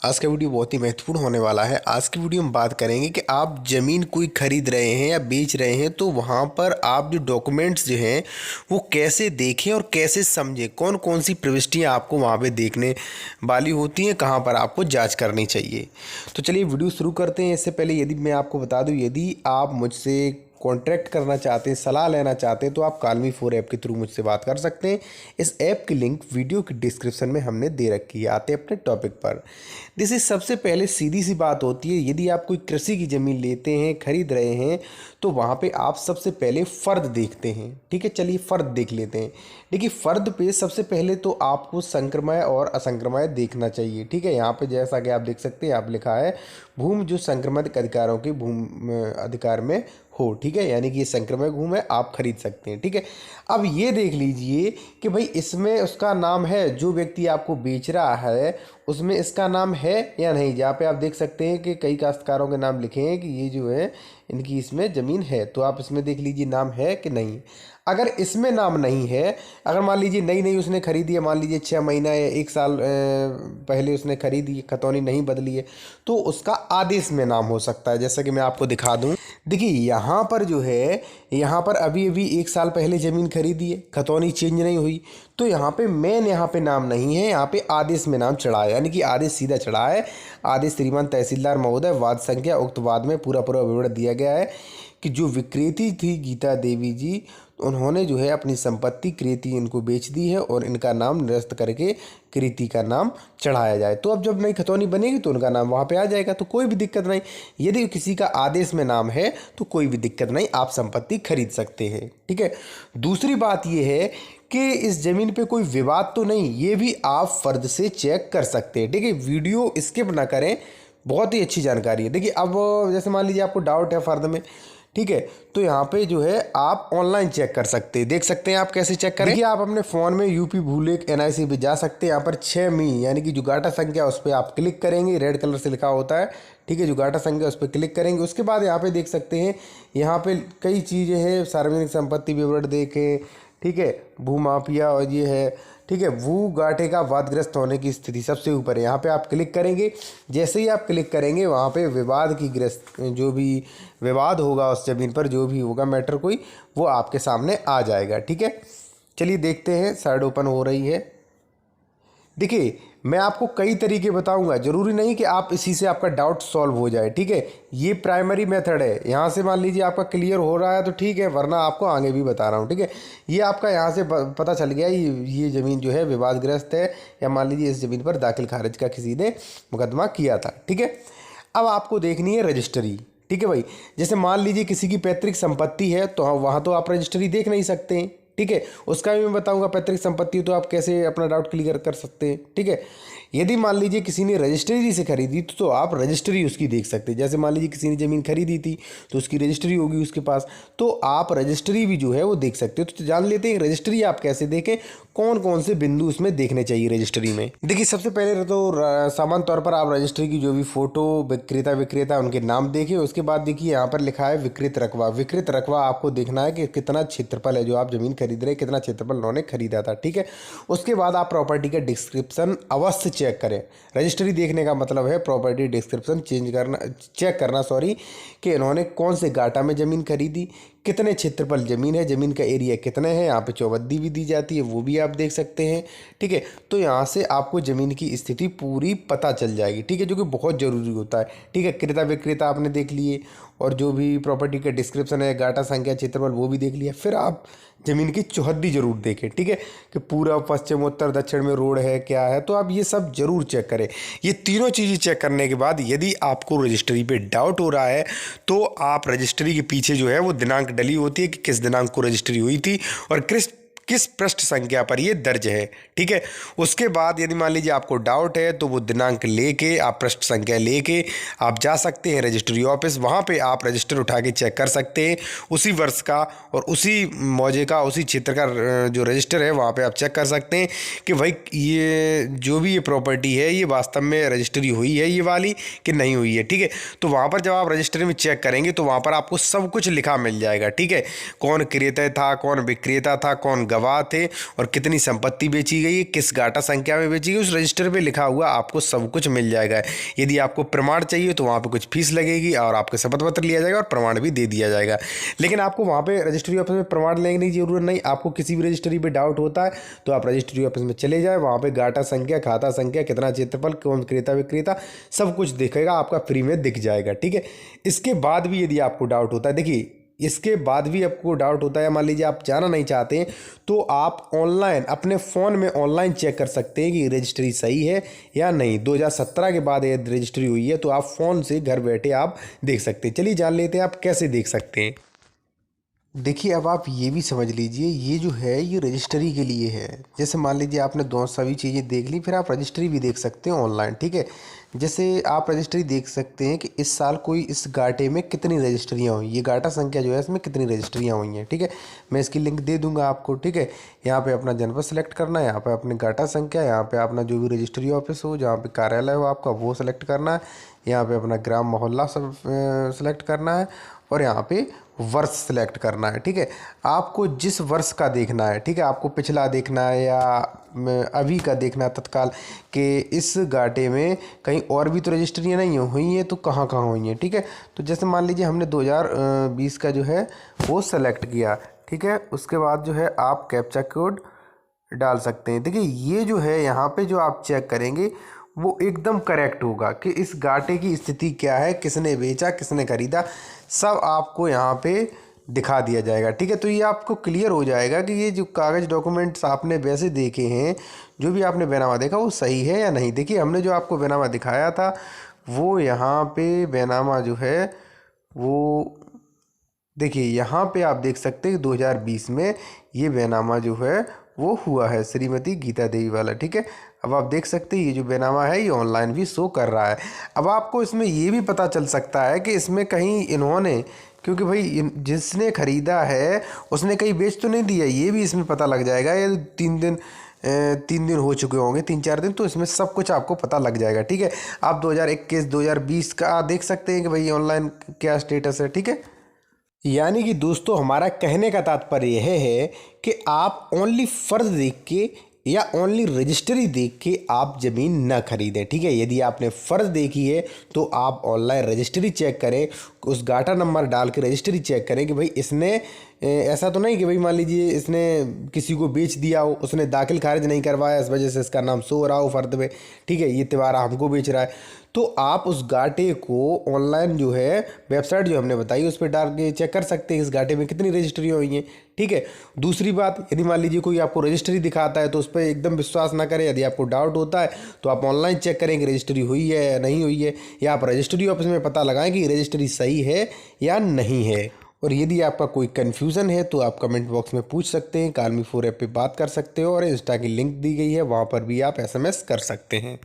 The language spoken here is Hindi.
आज का वीडियो बहुत ही महत्वपूर्ण होने वाला है। आज की वीडियो में बात करेंगे कि आप ज़मीन कोई खरीद रहे हैं या बेच रहे हैं तो वहाँ पर आप जो डॉक्यूमेंट्स जो हैं वो कैसे देखें और कैसे समझें, कौन कौन सी प्रविष्टियाँ आपको वहाँ पे देखने वाली होती हैं, कहाँ पर आपको जांच करनी चाहिए। तो चलिए वीडियो शुरू करते हैं। इससे पहले यदि मैं आपको बता दूँ, यदि आप मुझसे कॉन्ट्रैक्ट करना चाहते हैं, सलाह लेना चाहते हैं तो आप कालमी 4 ऐप के थ्रू मुझसे बात कर सकते हैं। इस ऐप की लिंक वीडियो की डिस्क्रिप्शन में हमने दे रखी है। आते हैं अपने टॉपिक पर। जैसे सबसे पहले सीधी सी बात होती है, यदि आप कोई कृषि की ज़मीन लेते हैं, खरीद रहे हैं तो वहाँ पे आप सबसे पहले फ़र्द देखते हैं। ठीक है, चलिए फ़र्द देख लेते हैं। देखिए फ़र्द पे सबसे पहले तो आपको संक्रमय और असंक्रमय देखना चाहिए। ठीक है, यहाँ पे जैसा कि आप देख सकते हैं, आप लिखा है भूमि जो संक्रमित अधिकारों के भूमि अधिकार में हो। ठीक है, यानी कि ये संक्रमय भूमि है, आप खरीद सकते हैं। ठीक है, अब ये देख लीजिए कि भाई इसमें उसका नाम है, जो व्यक्ति आपको बेच रहा है उसमें इसका नाम है या नहीं। जहाँ पे आप देख सकते हैं कि कई काश्तकारों के नाम लिखे हैं कि ये जो है इनकी इसमें ज़मीन है, तो आप इसमें देख लीजिए नाम है कि नहीं। अगर इसमें नाम नहीं है, अगर मान लीजिए नई नई उसने खरीदी है, मान लीजिए 6 महीना या 1 साल पहले उसने खरीदी, खतौनी नहीं बदली है, तो उसका आदेश में नाम हो सकता है। जैसा कि मैं आपको दिखा दूं, देखिए यहाँ पर जो है, यहाँ पर अभी अभी 1 साल पहले ज़मीन खरीदी है, खतौनी चेंज नहीं हुई, तो यहाँ पे मेन यहाँ पे नाम नहीं है, यहाँ पे आदेश में नाम चढ़ा है, यानी कि आदेश सीधा चढ़ा है। आदेश श्रीमान तहसीलदार महोदय, वाद संख्या, उक्त वाद में पूरा पूरा विवरण दिया गया है कि जो विक्रेती थी गीता देवी जी, उन्होंने जो है अपनी संपत्ति कृति इनको बेच दी है और इनका नाम निरस्त करके कृति का नाम चढ़ाया जाए। तो अब जब नई खतौनी बनेगी तो उनका नाम वहाँ पे आ जाएगा, तो कोई भी दिक्कत नहीं। यदि किसी का आदेश में नाम है तो कोई भी दिक्कत नहीं, आप संपत्ति खरीद सकते हैं। ठीक है, दूसरी बात यह है कि इस ज़मीन पे कोई विवाद तो नहीं, ये भी आप फ़र्द से चेक कर सकते हैं। ठीक है, वीडियो स्किप ना करें, बहुत ही अच्छी जानकारी है। देखिए अब जैसे मान लीजिए आपको डाउट है फ़र्द में, ठीक है, तो यहाँ पे जो है आप ऑनलाइन चेक कर सकते हैं। देख सकते हैं आप कैसे चेक करें। देखिए आप अपने फ़ोन में यूपी भूलेख NIC पे जा सकते हैं। यहाँ पर 6 मी यानी कि जो गाटा संख्या उस पर आप क्लिक करेंगे, रेड कलर से लिखा होता है। ठीक है, जो गाटा संख्या उस पर क्लिक करेंगे, उसके बाद यहाँ पे देख सकते हैं, यहाँ पे कई चीज़ें हैं, सार्वजनिक संपत्ति विवरण देखें, ठीक है, भूमाफिया और ये है, ठीक है, भू गाठे का वादग्रस्त होने की स्थिति सबसे ऊपर है। यहाँ पे आप क्लिक करेंगे, जैसे ही आप क्लिक करेंगे वहाँ पे विवाद की ग्रस्त, जो भी विवाद होगा उस ज़मीन पर, जो भी होगा मैटर कोई, वो आपके सामने आ जाएगा। ठीक है, चलिए देखते हैं, साइड ओपन हो रही है। देखिए मैं आपको कई तरीके बताऊंगा, ज़रूरी नहीं कि आप इसी से आपका डाउट सॉल्व हो जाए। ठीक है, ये प्राइमरी मेथड है, यहाँ से मान लीजिए आपका क्लियर हो रहा है तो ठीक है, वरना आपको आगे भी बता रहा हूँ। ठीक है, ये आपका यहाँ से पता चल गया ये ज़मीन जो है विवादग्रस्त है, या मान लीजिए इस ज़मीन पर दाखिल खारिज का किसी ने मुकदमा किया था। ठीक है, अब आपको देखनी है रजिस्ट्री। ठीक है भाई, जैसे मान लीजिए किसी की पैतृक संपत्ति है तो वहाँ तो आप रजिस्ट्री देख नहीं सकते हैं। ठीक है, उसका भी मैं बताऊंगा, पैतृक संपत्ति तो आप कैसे अपना डाउट क्लियर कर सकते हैं। ठीक है, यदि मान लीजिए किसी ने रजिस्ट्री से खरीदी तो आप रजिस्ट्री उसकी देख सकते हैं। जैसे मान लीजिए किसी ने ज़मीन खरीदी थी तो उसकी रजिस्ट्री होगी उसके पास, तो आप रजिस्ट्री भी जो है वो देख सकते हो। तो जान लेते हैं रजिस्ट्री आप कैसे देखें, कौन कौन से बिंदु उसमें देखने चाहिए रजिस्ट्री में। देखिए सबसे पहले तो सामान्य तौर पर आप रजिस्ट्री की जो भी फ़ोटो, विक्रेता उनके नाम देखें। उसके बाद देखिए यहाँ पर लिखा है विकृत रकबा। विकृत रकबा आपको देखना है कि कितना क्षेत्रफल है, जो आप ज़मीन खरीद रहे हैं कितना क्षेत्रफल उन्होंने खरीदा था। ठीक है, उसके बाद आप प्रॉपर्टी का डिस्क्रिप्शन अवश्य चेक करें। रजिस्ट्री देखने का मतलब है प्रॉपर्टी डिस्क्रिप्शन चेक करना कि इन्होंने कौन से गाटा में ज़मीन खरीदी, कितने क्षेत्रफल ज़मीन है, ज़मीन का एरिया कितने हैं, यहाँ पे चौबद्दी भी दी जाती है, वो भी आप देख सकते हैं। ठीक है, तो यहाँ से आपको ज़मीन की स्थिति पूरी पता चल जाएगी। ठीक है, जो कि बहुत ज़रूरी होता है। ठीक है, क्रेता विक्रेता आपने देख लिए, और जो भी प्रॉपर्टी का डिस्क्रिप्शन है, गाटा संख्या, क्षेत्रफल, वो भी देख लिया। फिर आप ज़मीन की चौहद्दी जरूर देखें। ठीक है, कि पूरा पश्चिम उत्तर दक्षिण में रोड है क्या है, तो आप ये सब जरूर चेक करें। ये तीनों चीज़ें चेक करने के बाद यदि आपको रजिस्ट्री पे डाउट हो रहा है तो आप रजिस्ट्री के पीछे जो है वो दिनांक डली होती है कि किस दिनांक को रजिस्ट्री हुई थी और किस पृष्ठ संख्या पर ये दर्ज है। ठीक है, उसके बाद यदि मान लीजिए आपको डाउट है तो वो दिनांक लेके, आप पृष्ठ संख्या लेके आप जा सकते हैं रजिस्ट्री ऑफिस। वहाँ पे आप रजिस्टर उठा के चेक कर सकते हैं उसी वर्ष का और उसी मौजे का, उसी क्षेत्र का जो रजिस्टर है वहाँ पे आप चेक कर सकते हैं कि भाई ये जो भी ये प्रॉपर्टी है ये वास्तव में रजिस्ट्री हुई है ये वाली कि नहीं हुई है। ठीक है, तो वहाँ पर जब आप रजिस्ट्री में चेक करेंगे तो वहाँ पर आपको सब कुछ लिखा मिल जाएगा। ठीक है, कौन क्रेता था, कौन विक्रेता था, कौन गवाह थे और कितनी संपत्ति बेची गई है, किस गाटा संख्या में बेची गई, उस रजिस्टर पे लिखा हुआ आपको सब कुछ मिल जाएगा। यदि आपको प्रमाण चाहिए तो वहाँ पे कुछ फीस लगेगी और आपका शपथ पत्र लिया जाएगा और प्रमाण भी दे दिया जाएगा। लेकिन आपको वहाँ पे रजिस्ट्री ऑफिस में प्रमाण लेने की जरूरत नहीं। आपको किसी भी रजिस्ट्री पे डाउट होता है तो आप रजिस्ट्री ऑफिस में चले जाए, वहाँ पे गाटा संख्या, खाता संख्या, कितना क्षेत्रफल, कौन क्रेता विक्रेता, सब कुछ दिखेगा, आपका फ्री में दिख जाएगा। ठीक है। इसके बाद भी यदि आपको डाउट होता है, देखिए इसके बाद भी आपको डाउट होता है, मान लीजिए आप जाना नहीं चाहते हैं, तो आप ऑनलाइन अपने फ़ोन में ऑनलाइन चेक कर सकते हैं कि रजिस्ट्री सही है या नहीं। 2017 के बाद यदि रजिस्ट्री हुई है तो आप फ़ोन से घर बैठे आप देख सकते हैं। चलिए जान लेते हैं आप कैसे देख सकते हैं। देखिए अब आप ये भी समझ लीजिए, ये जो है ये रजिस्ट्री के लिए है। जैसे मान लीजिए आपने दोनों सभी चीज़ें देख ली, फिर आप रजिस्ट्री भी देख सकते हैं ऑनलाइन। ठीक है। जैसे आप रजिस्ट्री देख सकते हैं कि इस साल कोई इस गाटे में कितनी रजिस्ट्रियाँ हुई, ये गाटा संख्या जो है इसमें कितनी रजिस्ट्रियाँ हुई हैं। ठीक है। मैं इसकी लिंक दे दूंगा आपको। ठीक है। यहाँ पे अपना जनपद सेलेक्ट करना है, यहाँ पे अपने गाटा संख्या, यहाँ पे अपना जो भी रजिस्ट्री ऑफिस हो, जहाँ पे कार्यालय हो आपका, वो सेलेक्ट करना है। यहाँ पे अपना ग्राम मोहल्ला सब सेलेक्ट करना है और यहाँ पे वर्ष सेलेक्ट करना है। ठीक है। आपको जिस वर्ष का देखना है, ठीक है, आपको पिछला देखना है या अभी का देखना है तत्काल, कि इस गाटे में कहीं और भी तो रजिस्ट्रियाँ नहीं हुई हैं तो कहाँ कहाँ हुई हैं। ठीक है। तो जैसे मान लीजिए हमने 2020 का जो है वो सेलेक्ट किया। ठीक है। उसके बाद जो है आप कैप्चा कोड डाल सकते हैं। देखिए ये जो है यहाँ पे जो आप चेक करेंगे वो एकदम करेक्ट होगा कि इस गाटे की स्थिति क्या है, किसने बेचा, किसने खरीदा, सब आपको यहाँ पे दिखा दिया जाएगा। ठीक है। तो ये आपको क्लियर हो जाएगा कि ये जो कागज़ डॉक्यूमेंट्स आपने वैसे देखे हैं, जो भी आपने बैनामा देखा वो सही है या नहीं। देखिए हमने जो आपको बैनामा दिखाया था वो यहाँ पे बैनामा जो है वो देखिए यहाँ पे आप देख सकते हैं कि 2020 में ये बैनामा जो है वो हुआ है, श्रीमती गीता देवी वाला। ठीक है। अब आप देख सकते हैं ये जो बैनामा है ये ऑनलाइन भी शो कर रहा है। अब आपको इसमें ये भी पता चल सकता है कि इसमें कहीं इन्होंने, क्योंकि भाई जिसने ख़रीदा है उसने कहीं बेच तो नहीं दिया, ये भी इसमें पता लग जाएगा। ये 3 दिन हो चुके होंगे, 3-4 दिन, तो इसमें सब कुछ आपको पता लग जाएगा। ठीक है। आप 2021 2020 का देख सकते हैं कि भाई ऑनलाइन क्या स्टेटस है। ठीक है। यानी कि दोस्तों हमारा कहने का तात्पर्य यह है कि आप ओनली फर्ज देख के या ओनली रजिस्ट्री देख के आप ज़मीन न खरीदें। ठीक है। यदि आपने फ़र्ज देखी है तो आप ऑनलाइन रजिस्ट्री चेक करें, उस गाटा नंबर डाल के रजिस्ट्री चेक करें कि भाई इसने ऐसा तो नहीं कि भाई मान लीजिए इसने किसी को बेच दिया हो, उसने दाखिल खारिज नहीं करवाया, इस वजह से इसका नाम शो हो रहा हो फर्द में। ठीक है। ये तिवारा हमको बेच रहा है, तो आप उस गाटे को ऑनलाइन जो है वेबसाइट जो हमने बताई उस पर डाल के चेक कर सकते हैं इस गाटे में कितनी रजिस्ट्री हुई हैं। ठीक है। दूसरी बात, यदि मान लीजिए कोई आपको रजिस्ट्री दिखाता है तो उस पर एकदम विश्वास ना करें। यदि आपको डाउट होता है तो आप ऑनलाइन चेक करें कि रजिस्ट्री हुई है या नहीं हुई है, या आप रजिस्ट्री ऑफिस में पता लगाएं कि रजिस्ट्री सही है या नहीं है। और यदि आपका कोई कन्फ्यूज़न है तो आप कमेंट बॉक्स में पूछ सकते हैं, कालमी 4 ऐप पे बात कर सकते हो और इंस्टा की लिंक दी गई है, वहाँ पर भी आप SMS कर सकते हैं।